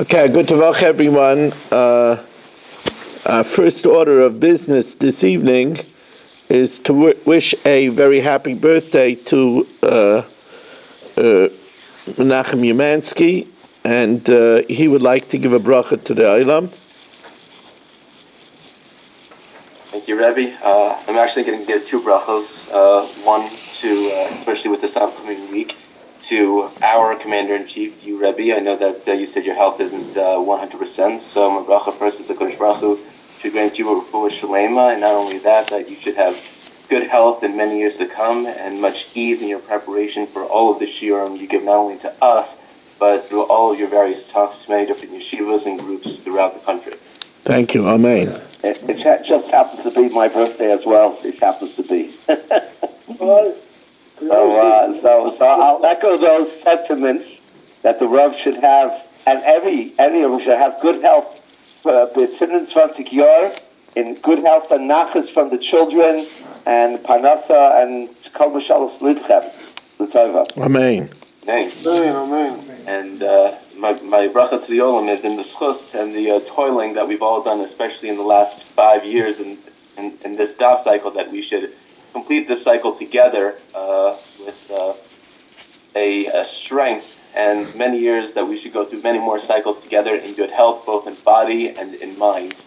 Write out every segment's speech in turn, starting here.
Okay, good to welcome everyone. Our first order of business this evening is to wish a very happy birthday to Menachem Umansky, and he would like to give a bracha to the Olam. Thank you, Rebbe. I'm actually going to give two brachos. One to, especially with this upcoming week, to our Commander-in-Chief, you, Rebbe. I know that you said your health isn't 100%, so my bracha first is a Kodesh Baruch Hu should grant you a refuah shalema, and not only that, that you should have good health in many years to come and much ease in your preparation for all of the shiurim you give not only to us, but through all of your various talks to many different yeshivas and groups throughout the country. Thank you. Amen. It just happens to be my birthday as well. It happens to be. So I'll echo those sentiments that the Rav should have, and everyone should have good health. In good health and nachas from the children, and parnasa and kol mashalos libchem l'tova. Amen. Amen. And my bracha to the Olam is in the schus and the toiling that we've all done, especially in the last 5 years in this Daf cycle, that we should complete this cycle together with a strength, and many years that we should go through many more cycles together in good health, both in body and in mind.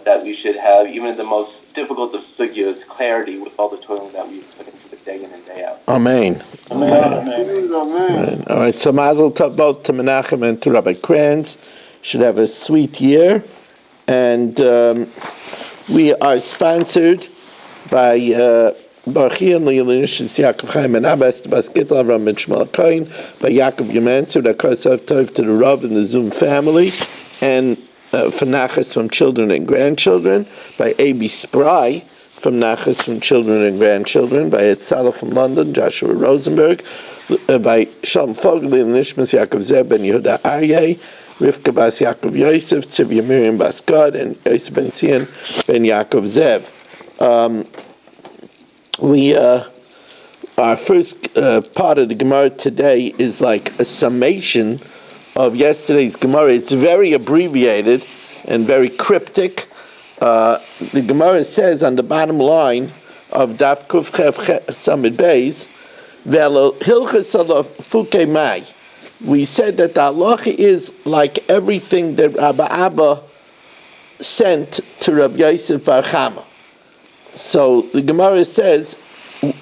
That we should have, even in the most difficult of sugyas, clarity with all the toiling that we put into the day in and day out. Amen. Amen. All right, so Mazel Tov both to Menachem and to Rabbi Kranz. Should have a sweet year. And we are sponsored by Barchi and Leilinish Yaakov Chaim and Abbas, Bas Gittel Avram Ben Shmuel Cohen, by Yaakov Yemensu, that Kosav Tov to the Rav and the Zoom family, and for Nachas from children and grandchildren, by A.B. Spry from Nachas from children and grandchildren, by Etzala from London, Joshua Rosenberg, by Shalom Fogel and Nishmas Yaakov Zeb ben Yehuda Aryeh, Rivka Bas Yaakov Yosef, Tzivya Miriam Bas Gad, and Yosef ben Sion ben Yaakov Zev. Our first part of the Gemara today is like a summation of yesterday's Gemara. It's very abbreviated and very cryptic. The Gemara says on the bottom line of Daf Kuf Chef Samid Beis, Velo Hilchas Alav Fuke Mai. We said that the halacha is like everything that Rabbi Abba sent to Rabbi Yosef Bar Chama. So the Gemara says,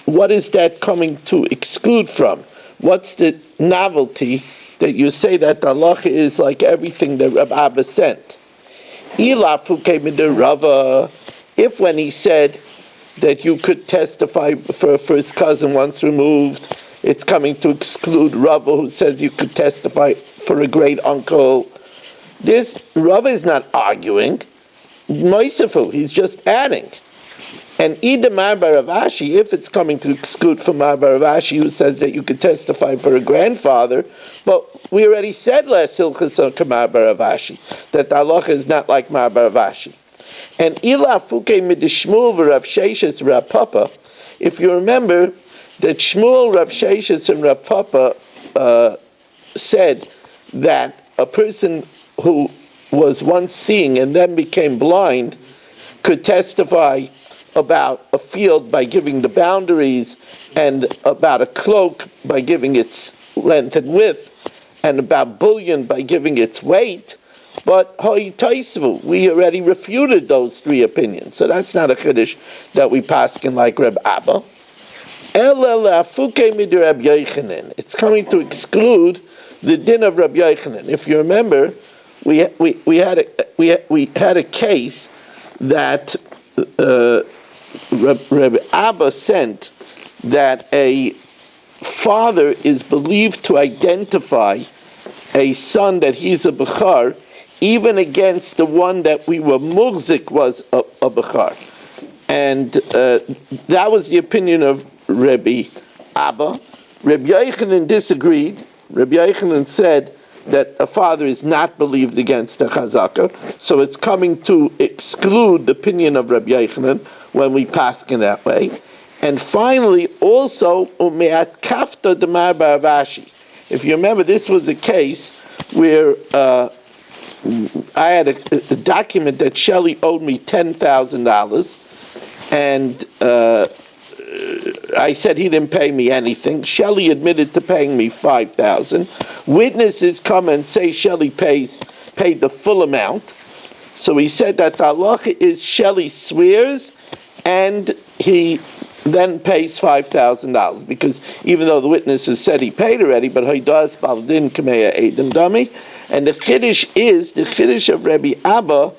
what is that coming to exclude from? What's the novelty that you say that the halacha is like everything that Rabbi Abba sent? If when he said that you could testify for a first cousin once removed, it's coming to exclude Rava, who says you could testify for a great uncle. This Rava is not arguing. Moisefu, he's just adding. And Ida Mar Baravashi, if it's coming to exclude from Mar Baravashi, who says that you could testify for a grandfather, but we already said last Hilchas Mar Baravashi that the halacha is not like Mar Baravashi. And Ila Fuke Midishmul v'Rav Sheshes Rav Papa, if you remember that Shmuel, Rav Sheshes, and Rav Papa said that a person who was once seeing and then became blind could testify about a field by giving the boundaries, and about a cloak by giving its length and width, and about bullion by giving its weight. But we already refuted those three opinions, so that's not a chiddush that we paskin like Reb Abba. It's coming to exclude the din of Reb Yochanan. If you remember, we had a case that Reb Abba sent that a father is believed to identify a son that he's a Bechar, even against the one that we were Mugzik was a Bechar. And that was the opinion of Rebbe Abba. Reb Yochanan disagreed. Reb Yochanan said that a father is not believed against a chazaka, so it's coming to exclude the opinion of Reb Yochanan when we paskin that way. And finally, also, umeat kafta demar baravashi. If you remember, this was a case where I had a document that Shelley owed me $10,000, and I said he didn't pay me anything. Shelley admitted to paying me $5,000. Witnesses come and say Shelley paid the full amount. So he said that the halacha is Shelley swears, and he then pays $5,000, because even though the witnesses said he paid already, but he does baldin kameya edim dami. And the chiddush of Rabbi Abba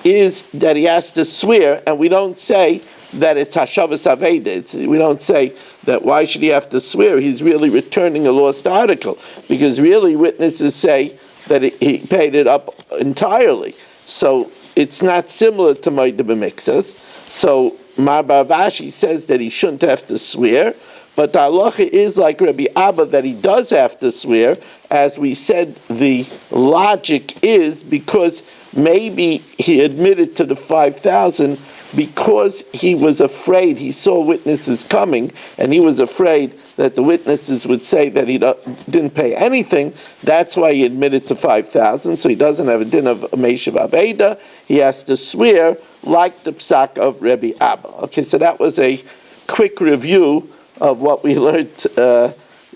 is that he has to swear, and we don't say that it's hashavas aveda. We don't say that why should he have to swear? He's really returning a lost article, because really witnesses say that he paid it up entirely. So it's not similar to Moed B'Mikzas. So Mar Barvashi says that he shouldn't have to swear, but the halacha is like Rabbi Abba that he does have to swear. As we said, the logic is because maybe he admitted to the 5,000 because he was afraid, he saw witnesses coming, and he was afraid that the witnesses would say that he didn't pay anything. That's why he admitted to 5,000, so he doesn't have a din of Meishav Aveda. He has to swear like the psak of Rabbi Abba. Okay, so that was a quick review of what we learned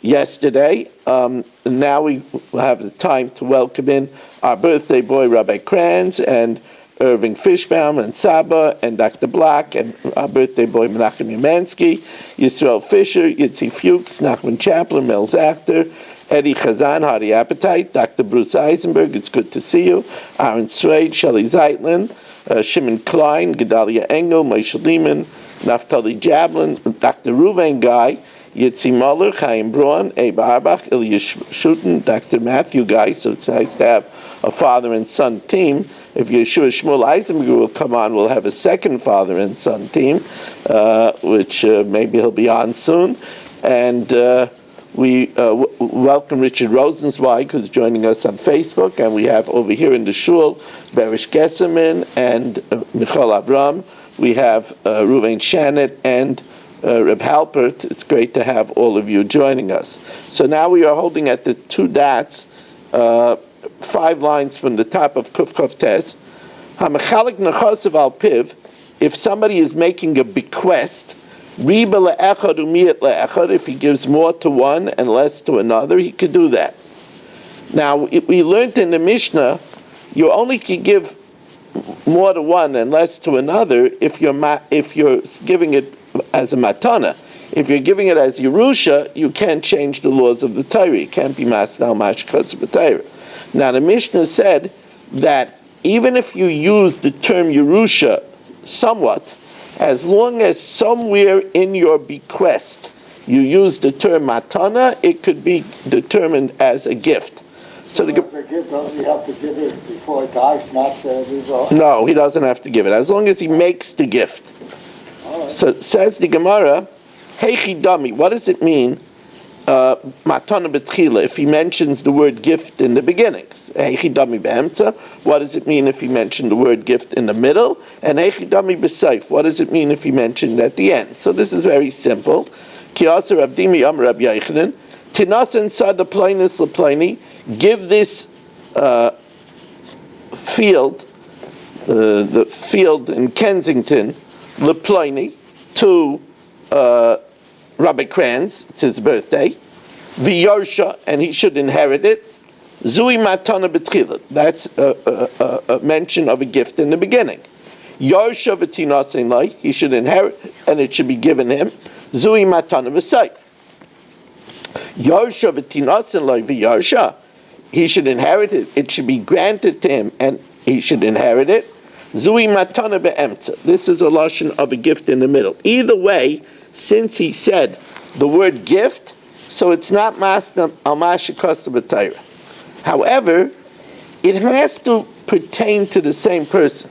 yesterday. Now we have the time to welcome in our birthday boy, Rabbi Kranz, and Irving Fishbaum, and Saba, and Dr. Black, and our birthday boy, Menachem Yemansky, Yisrael Fisher, Yitzi Fuchs, Nachman Chaplin, Mel Zachter, Eddie Chazan, Hardy Appetite, Dr. Bruce Eisenberg, it's good to see you, Aaron Swade, Shelley Zeitlin, Shimon Klein, Gedalia Engel, Moshe Lehman, Naftali Jablin, Dr. Ruvain Guy, Yitzi Muller, Chaim Braun, Abe Arbach, Ilya Schutten, Dr. Matthew Guy, so it's nice to have a father and son team. If Yeshua Shmuel Eisenberg will come on, we'll have a second father and son team, which maybe he'll be on soon. And we welcome Richard Rosenzweig, who's joining us on Facebook, and we have over here in the shul, Berish Gesserman and Michal Avram. We have Ruvain Shanet and Reb Halpert. It's great to have all of you joining us. So now we are holding at the two dots, 5 lines from the top of Kuf Chav Tes. Hamechalik nechosav al piv. If somebody is making a bequest, riba le'echad u'miyat le'echad. If he gives more to one and less to another, he could do that. Now we learned in the Mishnah, you only can give more to one and less to another if you're giving it as a matana. If you're giving it as Yerusha, you can't change the laws of the Torah. You can't be masnal mashkas b'Torah. Now the Mishnah said that even if you use the term Yerusha somewhat, as long as somewhere in your bequest you use the term matana, it could be determined as a gift. So doesn't he have to give it before he dies, not No, he doesn't have to give it, as long as he makes the gift. Right. So says the Gemara, Heichi Dami, what does it mean, matana betchila, if he mentions the word gift in the beginning? Heichi Dami be'emtza, what does it mean if he mentioned the word gift in the middle? And Heichi Dami b'seif, what does it mean if he mentioned at the end? So this is very simple. Ki aser Abdimi Am Rab Yochanan, Tinasen Sada Plainis Laplaini, give this field, the field in Kensington, Laplaini, to Rabbi Kranz, it's his birthday, V'Yarsha, and he should inherit it, Zui Matana B'Tchila, that's a mention of a gift in the beginning. Yarsha V'Tinasen Lai, he should inherit, and it should be given him, Zui Matana B'Seif. Yarsha V'Tinasen Lai V'Yarsha, he should inherit it, it should be granted to him, and he should inherit it. Zui matana be'emtza. This is a lashon of a gift in the middle. Either way, since he said the word gift, so it's not masna al mashikasa b'tayra. However, it has to pertain to the same person.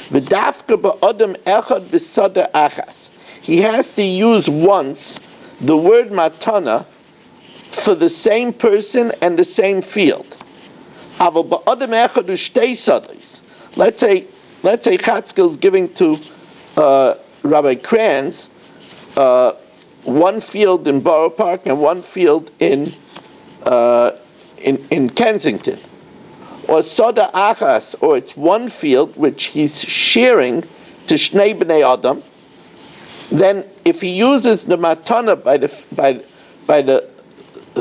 V'dafka ba'odam echad b'sada achas. He has to use once the word matana for the same person and the same field. Aval ba'odam echad u'shtei sadais. Let's say Chatzkel's giving to Rabbi Kranz one field in Borough Park and one field in Kensington. or Soda Achas, or it's one field which he's sharing to Shnei Bnei Adam, then if he uses the matana by the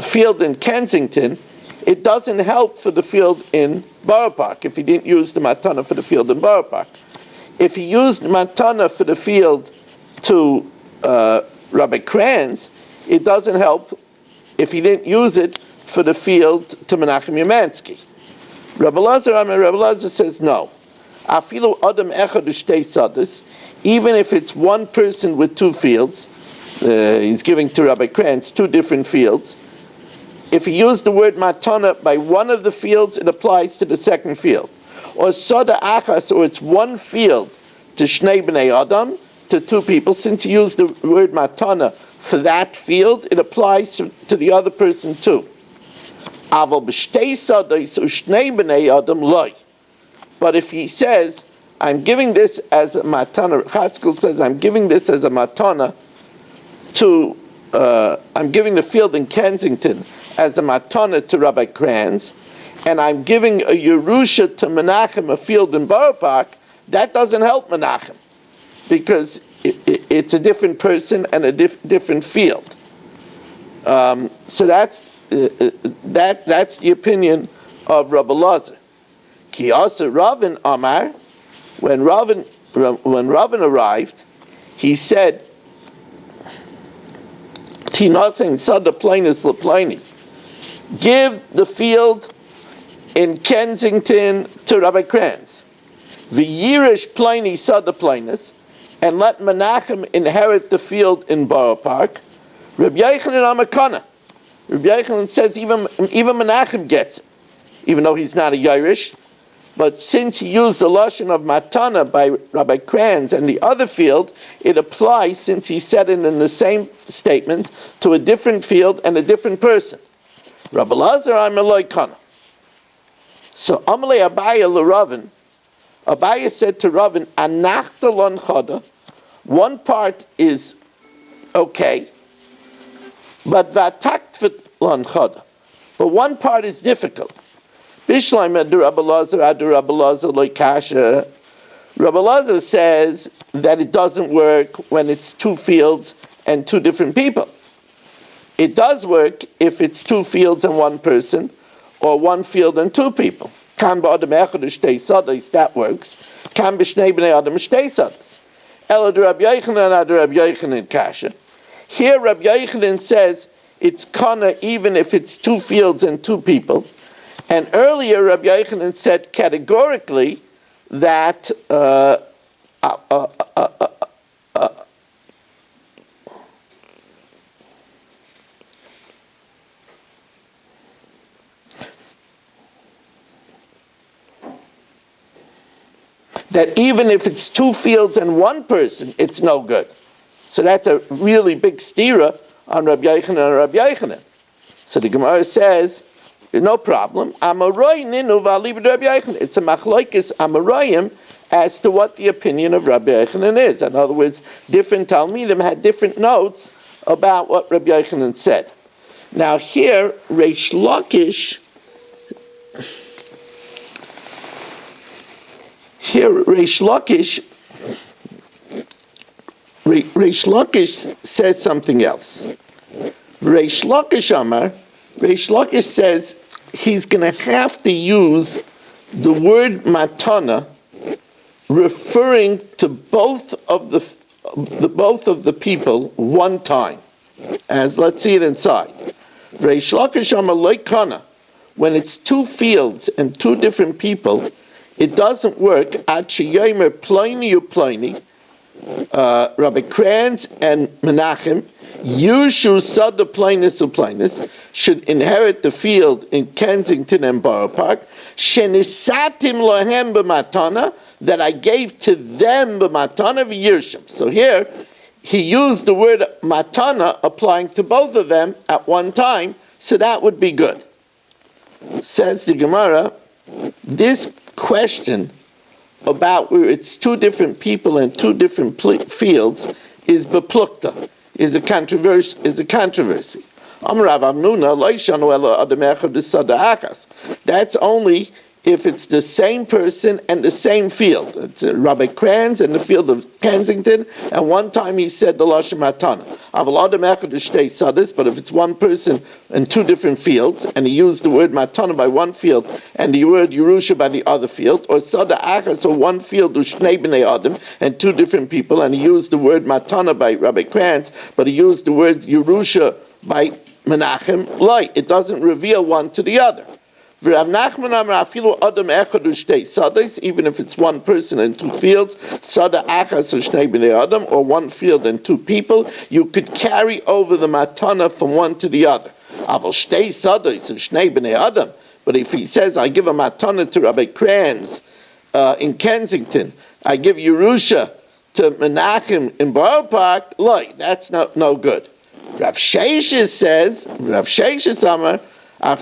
field in Kensington, it doesn't help for the field in Borough Park if he didn't use the matana for the field in Borough Park. If he used matana for the field to Rabbi Kranz, it doesn't help if he didn't use it for the field to Menachem Yemansky. Rabbi Lazar says no. Afilu adam echad ushtei sadas, even if it's one person with two fields, he's giving to Rabbi Kranz two different fields. If he used the word matana by one of the fields, it applies to the second field. Or soda achas, or it's one field to Shnei Bnei Adam, to two people. Since he used the word matana for that field, it applies to the other person too. Aval b'shtei sadas u'shnei Bnei Adam loy. But if he says, I'm giving this as a matana, Chatzkel says, I'm giving this as a matana to, I'm giving the field in Kensington as a matana to Rabbi Kranz, and I'm giving a Yerusha to Menachem, a field in Borough Park, that doesn't help Menachem, because it's a different person and a different field. So that's the opinion of Rabbi Lazar. Ki asa Ravin Amar, when Ravin arrived, he said, Tinasin Sada Plainis Laplaini, give the field in Kensington to Rabbi Kranz. V'yirish Plaini Sada Plainis, and let Menachem inherit the field in Borough Park. Rabbi Yochanan Amakana. Rabbi Yochanan says even Menachem gets it, even though he's not a Yerush. But since he used the lashon of matana by Rabbi Kranz and the other field, it applies, since he said it in the same statement, to a different field and a different person. Rabbi Lazar Amaloi Kana. So Amalei Abaya LeRavin, Abaya said to Ravin, Anachta lon chada, one part is okay, but vataktvit lon chada, but one part is difficult. Bishleim adu Rabbi Lazar loy kasha. Rabbi Lazar says that it doesn't work when it's two fields and two different people. It does work if it's two fields and one person, or one field and two people. Kan ba'adam echad shtei sadas, that works. Kan b'shnei bnei adam shtei sadas. Ela du Rabbi Yochanan adu Rabbi Yochanan kasha. Here Rabbi Yochanan says it's kana even if it's two fields and two people. And earlier Rabbi Yochanan said categorically that that even if it's two fields and one person, it's no good. So that's a really big stira on Rabbi Yochanan and Rabbi Yochanan. So the Gemara says, no problem. Amaroi ninu v'alibud Rabbi Yochanan. It's a machlokes Amarayim as to what the opinion of Rabbi Yochanan is. In other words, different Talmidim had different notes about what Rabbi Yochanan said. Now here, Reish Lakish. Reish Lakish says something else. Reish Lakish says he's going to have to use the word matana referring to both of the people one time. As let's see it inside. Reish Lakish Amar loikana, when it's two fields and two different people, it doesn't work. Ad sheyomer ploini u'ploini, Rabbi Kranz and Menachem, Yushu Sada Plainis u'Plainis, should inherit the field in Kensington and Borough Park. Shenisatim lohem b'matana, that I gave to them b'matana v'yirshim. So here, he used the word matana applying to both of them at one time, so that would be good. Says the Gemara, this question about where it's two different people and two different fields is beplukta, is a controversy. That's only if it's the same person and the same field. It's Rabbi Kranz in the field of Kensington, and one time he said the Lashon Matana. But if it's one person in two different fields, and he used the word Matana by one field and the word Yerusha by the other field, or Sada Achas, or one field Ushnei B'nei Adam, and two different people, and he used the word Matana by Rabbi Kranz, but he used the word Yerusha by Menachem, it doesn't reveal one to the other. Even if it's one person and two fields, or one field and two people, you could carry over the matana from one to the other. But if he says, I give a matana to Rabbi Kranz in Kensington, I give Yerusha to Menachem in Borough Park, that's no good. Rav Sheshes says, Amar, oh,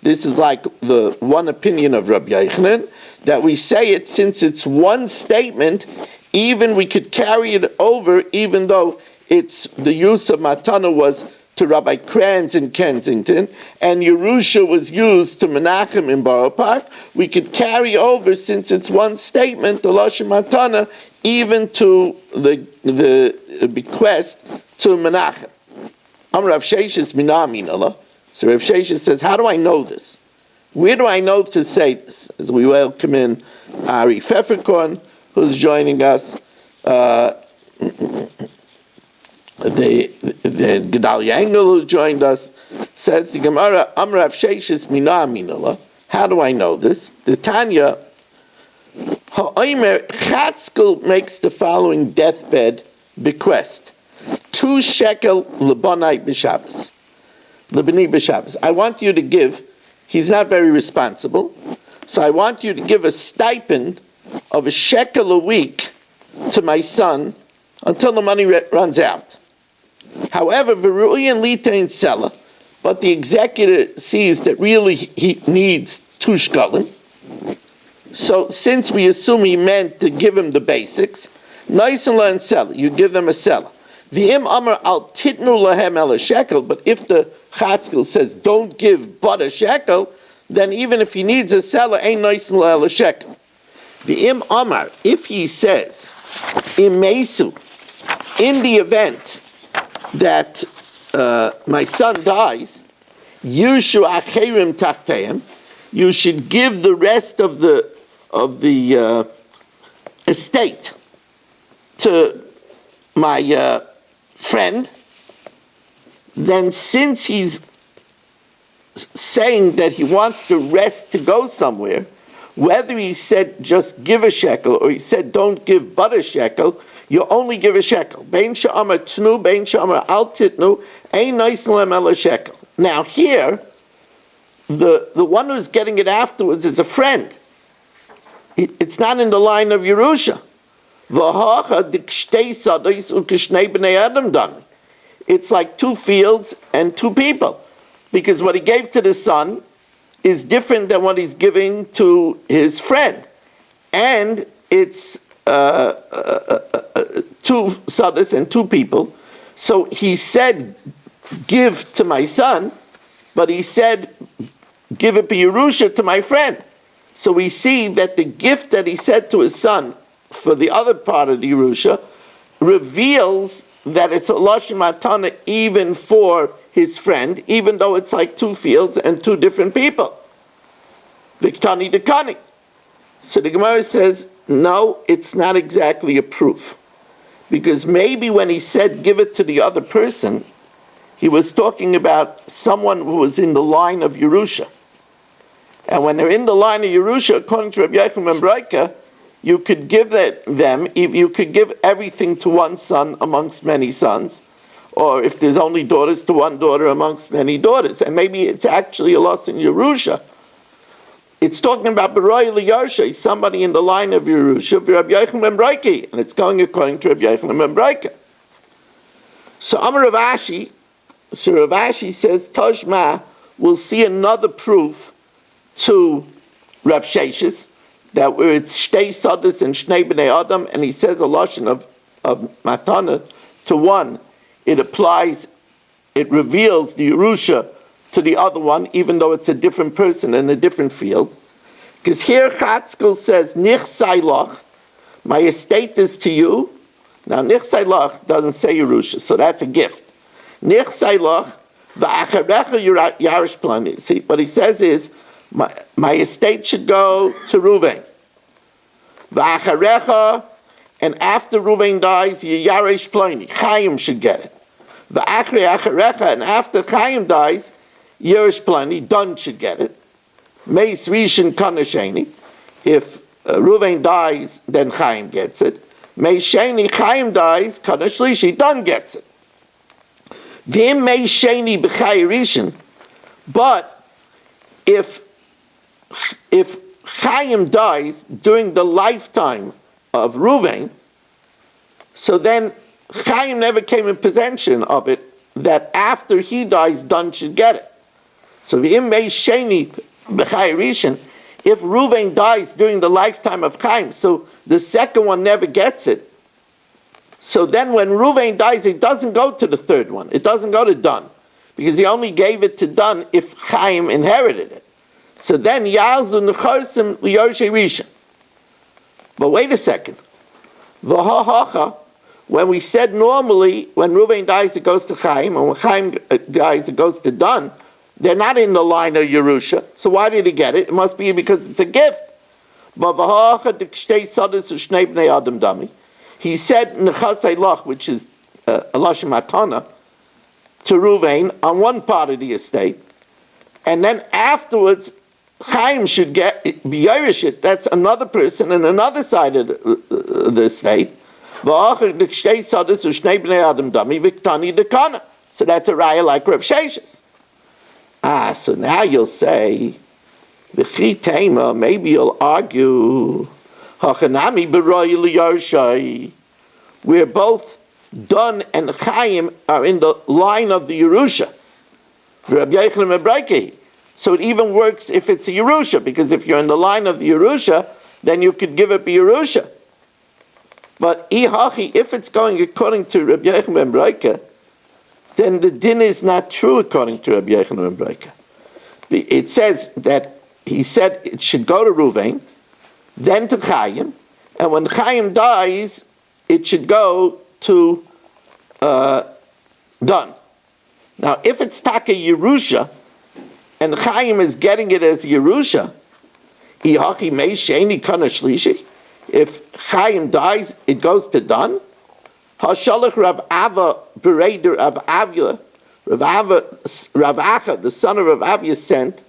this is like the one opinion of Rabbi Yochanan, that we say it since it's one statement, even we could carry it over, even though it's the use of Matana was to Rabbi Kranz in Kensington, and Yerusha was used to Menachem in Borough Park, we could carry over, since it's one statement, the Lashon Matana, even to the bequest to Menachem. Rav Sheshes Minah. So Rav Sheshes says, how do I know this? Where do I know to say this? As we welcome in Ari Pfefferkorn, who's joining us, the Gedalia Engel who joined us, says the Gemara, Rav Sheshes Minah. How do I know this? The Tanya, Ha'omer Chatzkel makes the following deathbed bequest. 2 shekel lebani b'Shabbos. Lebani b'Shabbos. I want you to give, he's not very responsible, so I want you to give a stipend of 1 shekel a week to my son until the money runs out. However, v'ru'yan litain sela, but the executor sees that really he needs 2 shekalim. So since we assume he meant to give him the basics, nice and learn sela, you give them a sela. V'im amar al titnu lahem el shekel, but if the Chatzkel says don't give but a shekel, then even if he needs a seller, ain't nice and el shekel. V'im amar, if he says imesu, in the event that my son dies, yushu acherim tachteim, you should give the rest of the estate to my friend. Then since he's saying that he wants the rest to go somewhere, whether he said just give a shekel or he said don't give but a shekel, you only give a shekel. Bein she'amar tnu, bein she'amar al titnu, ein nice lem el shekel. Now here, the one who's getting it afterwards is a friend. It's not in the line of Yerusha. It's like 2 fields and 2 people, because what he gave to the son is different than what he's giving to his friend, and it's 2 sadas and 2 people. So he said give to my son, but he said give it be Yerusha to my friend. So we see that the gift that he said to his son for the other part of the Yerusha reveals that it's a Lashon Matana even for his friend, even though it's like 2 fields and 2 different people. Viktani dekani. So the Gemara says, no, it's not exactly a proof. Because maybe when he said give it to the other person, he was talking about someone who was in the line of Yerusha. And when they're in the line of Yerusha, according to Rabbi Yochanan ben Breika, you could give them, you could give everything to one son amongst many sons, or if there's only daughters, to one daughter amongst many daughters. And maybe it's actually a loss in Yerusha. It's talking about Beroy Liyarsha, somebody in the line of Yerusha, Rabbi Yochanan ben Breika, and it's going according to Rabbi Yochanan ben Breika. So Amar Rav Ashi, Rav Ashi says, Toshma, we'll see another proof to Rav Sheshes, that where it's Shtei Sadas and Shnei B'nei Adam, and he says a lashon of Matana to one, it applies, it reveals the Yerusha to the other one, even though it's a different person in a different field. Because here Chatzkel says, Nich Sailach, my estate is to you. Now, Nich Sailach doesn't say Yerusha, so that's a gift. Nich Sailach, v'acharecha yarish plani. See, what he says is, my estate should go to Ruvain. V'acharecha, and after Ruvain dies, yarish plani. Chaim should get it. V'achre acharecha, and after Chaim dies, yarish plani, Dun should get it. Meis Rishon Kanasheni. If Ruvain dies, then Chaim gets it. Meis Sheni, Chaim dies, Kanashlishi, Dun gets it. V'im Meis Sheni b'Chai Rishon. But if Chaim dies during the lifetime of Ruvain, so then Chaim never came in possession of it, that after he dies, Dun should get it. So v'im Meis Sheni b'Chai Rishon, if Ruvain dies during the lifetime of Chaim, so the second one never gets it. So then when Ruvain dies, it doesn't go to the third one. It doesn't go to Dun, because he only gave it to Dun if Chaim inherited it. So then Yalzu Nechosim Liyoshe Rishon. But wait a second. V'ha-hacha, when we said normally, when Ruvain dies, it goes to Chaim, and when Chaim dies, it goes to Dun, they're not in the line of Yerusha, so why did he get it? It must be because it's a gift. He said Nechasei Lach, which is a Lashon Matana, to Ruvain on one part of the estate, and then afterwards Chaim should be Yerush it. That's another person in another side of the estate. So that's a raya like Rav Sheshes. So now you'll say, V'chi Tema, maybe you'll argue, Hachanami b'roy l'yarshai, where both Dun and Chaim are in the line of the Yerusha. Rabbi Yochanan Mebraiki. So it even works if it's a Yerusha, because if you're in the line of the Yerusha, then you could give it a Yerusha. But if it's going according to Rabbi Yochanan Mebraiki, then the din is not true according to Rabbi Yochanan ben Breika. It says that he said it should go to Ruvain, then to Chaim, and when Chaim dies, it should go to Dun. Now, if it's Taka Yerusha, and Chaim is getting it as Yerusha, if Chaim dies, it goes to Dun. Hashalach Rav Ava Bereder Rav Avya, Rav Acha, the son of Rav Avya, sent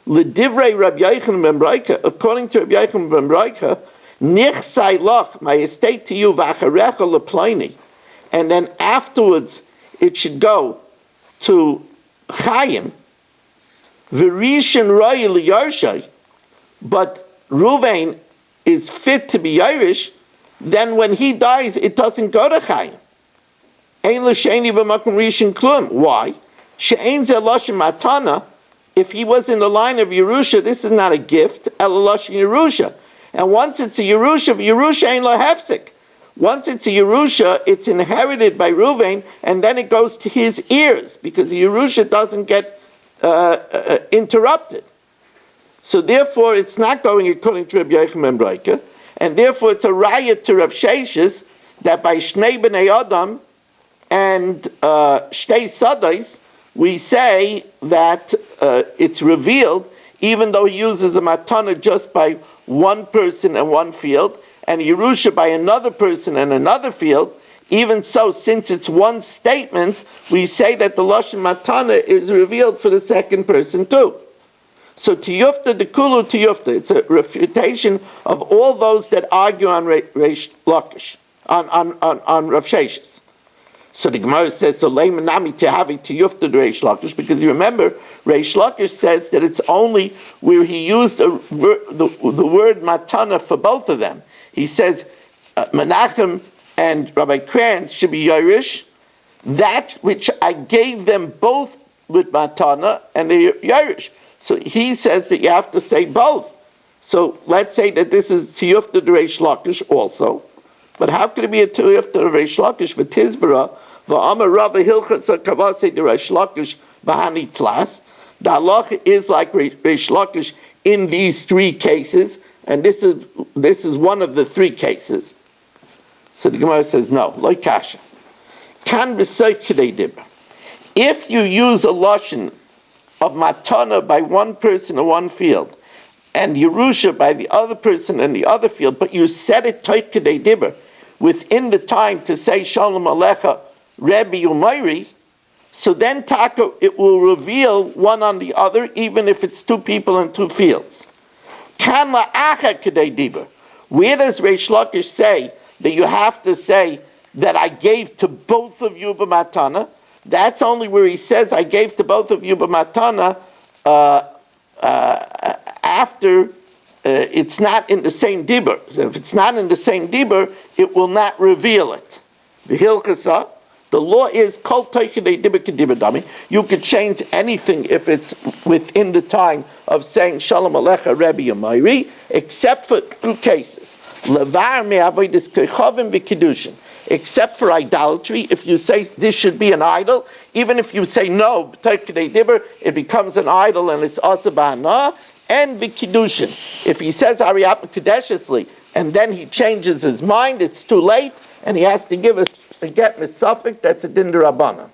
L'divrei Rabbi Yochanan ben Breika, according to Rabbi Yochanan ben Breika, Nichsai Lach, my estate to you, V'acharecha leploni, and then afterwards it should go to Chaim, V'rishon Roi L'Yarshai, but Ruvain is fit to be Irish. Then when he dies, it doesn't go to Chaim. Ein l'sheni b'makom rishon klum. Why? She'ein ze lashon matana. If he was in the line of Yerusha, this is not a gift. El lashon Yerusha. And once it's a Yerusha, Yerusha ain't lo hefsek. Once it's a Yerusha, it's inherited by Ruvain, and then it goes to his ears, because the Yerusha doesn't get interrupted. So therefore, it's not going according to Rabbi Yochanan ben Breika. And therefore, it's a riot to Rav Sheshes that by Shnei B'nei Adam and Shtei Sadais, we say that it's revealed, even though he uses a matana just by one person and one field, and Yerusha by another person and another field. Even so, since it's one statement, we say that the Lashon matana is revealed for the second person too. So tiyufta dekulu tiyufta. It's a refutation of all those that argue on Reish Lakish, on Rav Sheshes. So the Gemara says, so leimanami tehavi tiyufta Reish Lakish, because you remember Reish Lakish says that it's only where he used the word matana for both of them. He says Menachem and Rabbi Kranz should be Yerush, that which I gave them both with matana and the Yerush. So he says that you have to say both. So let's say that this is Tiyufta Reish Lakish also. But how could it be a Tiyufta Reish Lakish for Tizbara? V'amar Rabbi Hilchas Kavase Reish Lakish Bahani Tlas. The halacha is like Reish Lakish in these three cases, and this is one of the three cases. So the Gemara says no, lo kasha. Kan b'soy k'dei dibur. If you use a lashon of matana by one person in one field, and Yerusha by the other person in the other field, but you said it toit k'dei dibur, within the time to say Shalom Alecha, Rebbe Umayri, so then taka, it will reveal one on the other, even if it's two people in two fields. Kan la'acha k'dei dibur. Where does Reish Lakish say that you have to say that I gave to both of you b'matana? That's only where he says I gave to both of you b'matana after it's not in the same dibur. So if it's not in the same dibur, it will not reveal it. V'hilchasa, the law is kol toichinei dibur k'dibur dami. You could change anything if it's within the time of saying Shalom Alecha Rebbe Yamayri, except for two cases. Levar me'avodas kechavim b'kiddushin. Except for idolatry, if you say this should be an idol, even if you say no, it becomes an idol and it's asabana and v'kiddushin. If he says Ariyat Kadeshesli and then he changes his mind, it's too late and he has to give us a get misafik, that's a din d'Rabbanan.